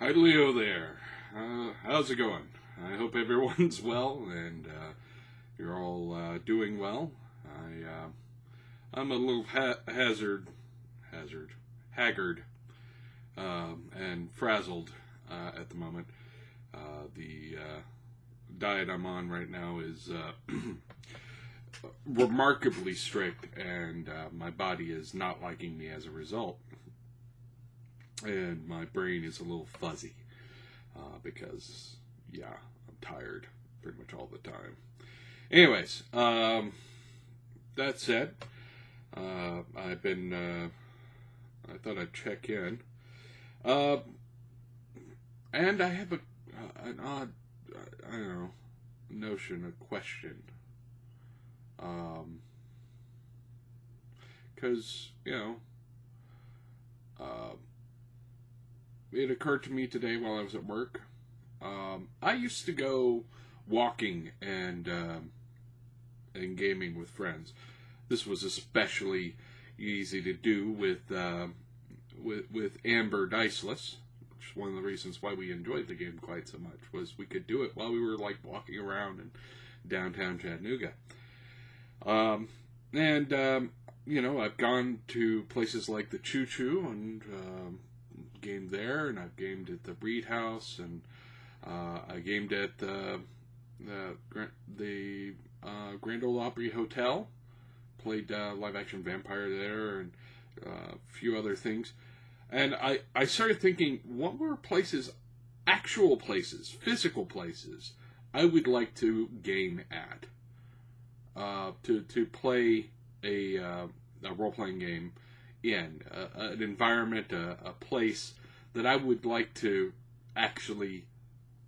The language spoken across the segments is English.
Hi, Leo there. How's it going? I hope everyone's well and you're all doing well. I'm a little haggard, and frazzled at the moment. The diet I'm on right now is remarkably strict, and my body is not liking me as a result. And my brain is a little fuzzy because, yeah, I'm tired pretty much all the time. Anyways, that said, I've been, I thought I'd check in. And I have an odd, I don't know, notion, a question. Because, it occurred to me today while I was at work. I used to go walking and gaming with friends. This was especially easy to do with Amber Diceless, which is one of the reasons why we enjoyed the game quite so much, was we could do it while we were like walking around in downtown Chattanooga. I've gone to places like the Choo Choo and gamed there, and I've gamed at the Reed House, and I gamed at the Grand Ole Opry Hotel, played live action vampire there, and a few other things. And I started thinking, what were places, actual places, physical places, I would like to game at, to play a role-playing game in, an environment, a place that I would like to actually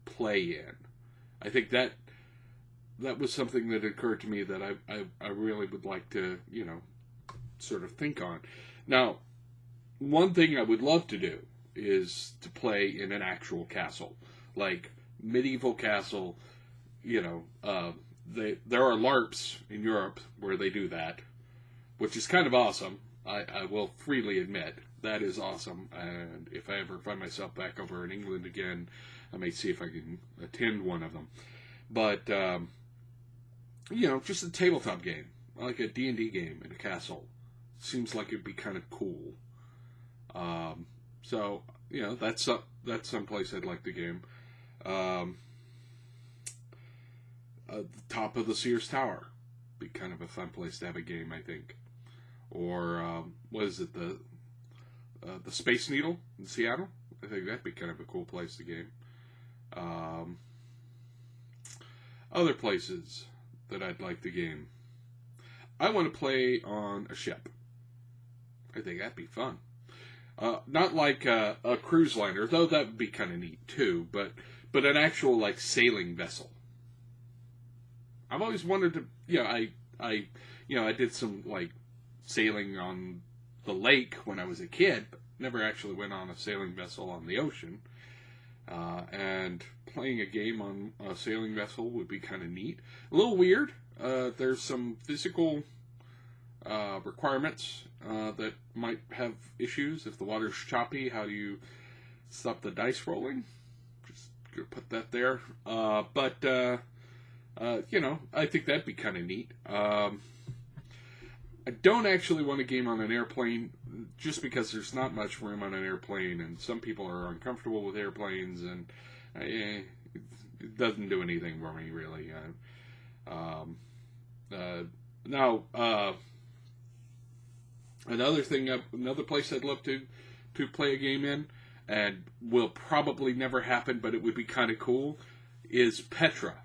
play in. I think that was something that occurred to me that I really would like to, sort of think on. Now, one thing I would love to do is to play in an actual castle, like medieval castle. There are LARPs in Europe where they do that, which is kind of awesome. I will freely admit that is awesome, and if I ever find myself back over in England again, I may see if I can attend one of them. But just a tabletop game, like a D&D game in a castle, seems like it'd be kind of cool. That's someplace I'd like to game. The top of the Sears Tower be kind of a fun place to have a game, I think. Or what is it, the Space Needle in Seattle? I think that'd be kind of a cool place to game. Other places that I'd like to game. I want to play on a ship. I think that'd be fun. Not like a cruise liner, though that would be kind of neat too. But an actual like sailing vessel. I've always wanted to. I did some like sailing on the lake when I was a kid, but never actually went on a sailing vessel on the ocean. And playing a game on a sailing vessel would be kind of neat. A little weird. There's some physical requirements that might have issues. If the water's choppy, how do you stop the dice rolling? Just gonna put that there. I think that'd be kind of neat. I don't actually want to game on an airplane, just because there's not much room on an airplane, and some people are uncomfortable with airplanes, and it doesn't do anything for me, really. Another place I'd love to play a game in, and will probably never happen, but it would be kind of cool, is Petra.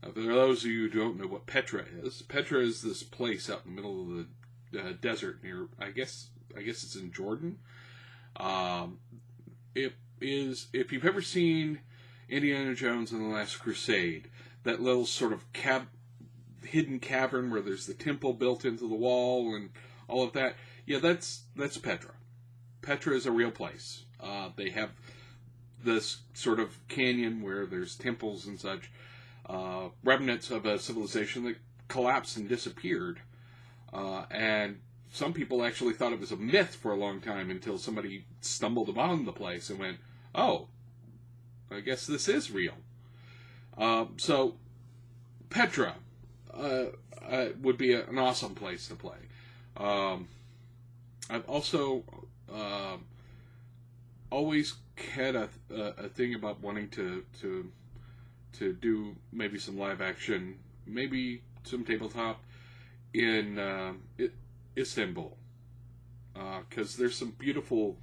For those of you who don't know what Petra is this place out in the middle of the desert near, I guess it's in Jordan. It is, if you've ever seen Indiana Jones and the Last Crusade, that little sort of hidden cavern where there's the temple built into the wall and all of that. Yeah, that's Petra. Petra is a real place. They have this sort of canyon where there's temples and such. Remnants of a civilization that collapsed and disappeared. And some people actually thought it was a myth for a long time until somebody stumbled upon the place and went, "Oh, I guess this is real." So, Petra would be an awesome place to play. I've also always had a thing about wanting to do maybe some live action, maybe some tabletop in Istanbul, because there's some beautiful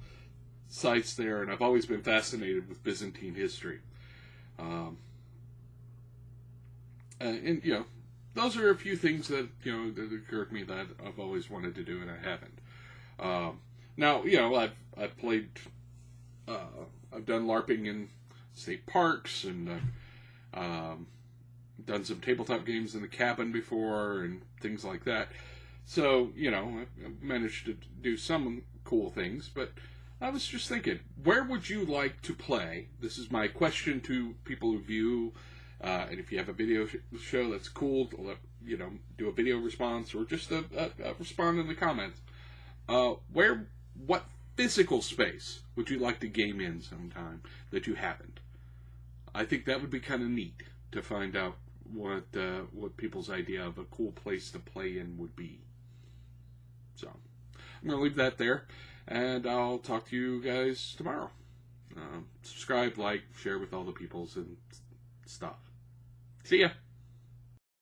sites there, and I've always been fascinated with Byzantine history. And those are a few things that that occurred to me that I've always wanted to do and I haven't. Now I've played, I've done LARPing in state parks, and done some tabletop games in the cabin before and things like that. So I've managed to do some cool things, but I was just thinking, where would you like to play? This is my question to people who view. And if you have a video show, that's cool. Do a video response or just respond in the comments. What physical space would you like to game in sometime that you haven't? I think that would be kind of neat to find out what people's idea of a cool place to play in would be. So I'm going to leave that there, and I'll talk to you guys tomorrow. Subscribe, like, share with all the peoples and stuff. See ya.